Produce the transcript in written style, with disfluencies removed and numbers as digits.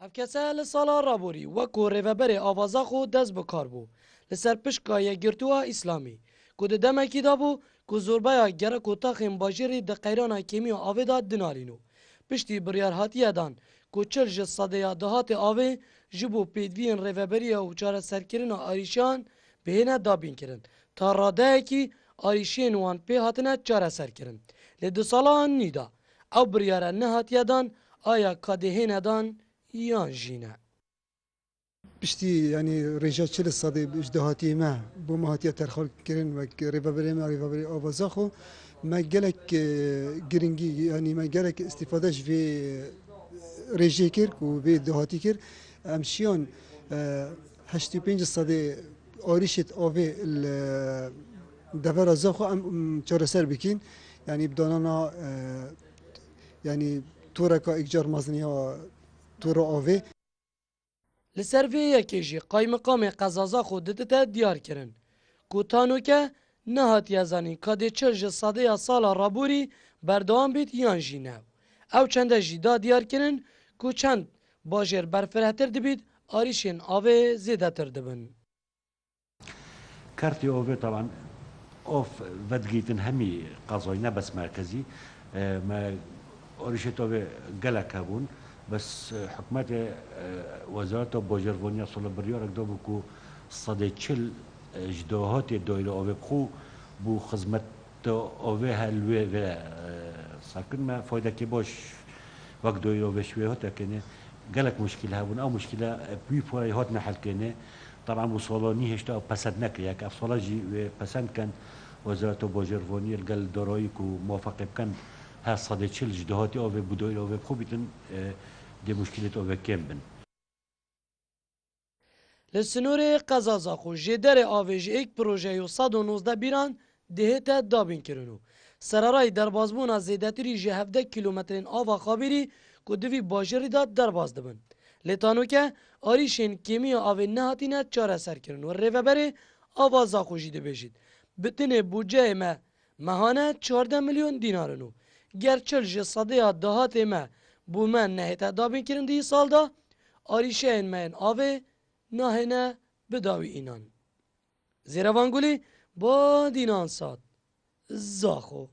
Hevkese li sala raborî wekû rêveberê avaza xwe dest bi kar bû li ser pişka Yekgirtuwa Îslamî ku di demekî da bû ku zorbeya gerek û taxên bajêrê di qeyrana kêmiya avê da dinalîn û piştî biryarhatiye dan ku çil ji sedeya dihatê avê ji bo pêdiviyên rêveberiya û çareserkirina êrişan bihêne dabînkirin ta radeyekî êrişiyên wan pê hatine çareserkirin. Lê di salan nî da ew biryare nehatiye dan aya kadê hêne dan yan jîne. Piştî yanî rêja çil sadê ijdihatiyê me bû me hatiye terxalkirin wek rêveberê me rêveberê avaza xwe me gelek giringî yanî me gelek îstîfade ji vê rêjê kir û vê dihatî kir em şiyan 85 sadê arîşê avê li devera xwe em çareser bikîn yanî bi danana yanî toreka îkcar meziniya tora avê. Li ser vê yekê jî Qaymiqamê Qezaza xwe didite diyar kirin ku tanûke nehatiye zanîn kadê çil ji sedeya sala raborî berdewam bît yan jî ne. Ew çende jî da diyar kirin ku çend bajêr berfirehtir dibît êrişên avê zêdetir dibin. Kartê avê taban of vedgîtin hemî qazayî ne bes merkezî me êrişê avê gelek hebûn بس حکومت وزارت باجرگانی سال بریار اقدام کو صد چل اجداهات دایره آب خو بو خدمت آب هلوه و ساکن ما فایده که باش وقت دایره آب شویه هات کنه گلک مشکل هبون او مشکل بی فای هات نحل کنه طبعا بو سالانی هشتا پسند نکه یک افصالا جی پسند کن وزارت باجرگانی الگل دارایی کو موافق کن ها صد چل اجداهات آب بو دایره آب خو بیتن دی مشکلات او کم بن. Li Sinûrê Qezaza xwe jê derê avê ji êk projeyê 119 bîran dihête dabînkirin û sererayê derbasbûna zêdetirî ji 17 kîlometrên ava Xabîrî ku divî bajêrî da derbas dibin. Lê tanûke êrişên kêmiya avê nehatîne çareserkirin û rêveberê avaza xwe jî dibêjît. Bi tinê bûceyê me mehane 14 milyon dînarin û ger çil ji sedeya dihatê me bû me nehête dabînkirin dî sal da êrişeyên me yên avê nahêne bidawî înan. Zêrevangulî ba dînan sat zaxo.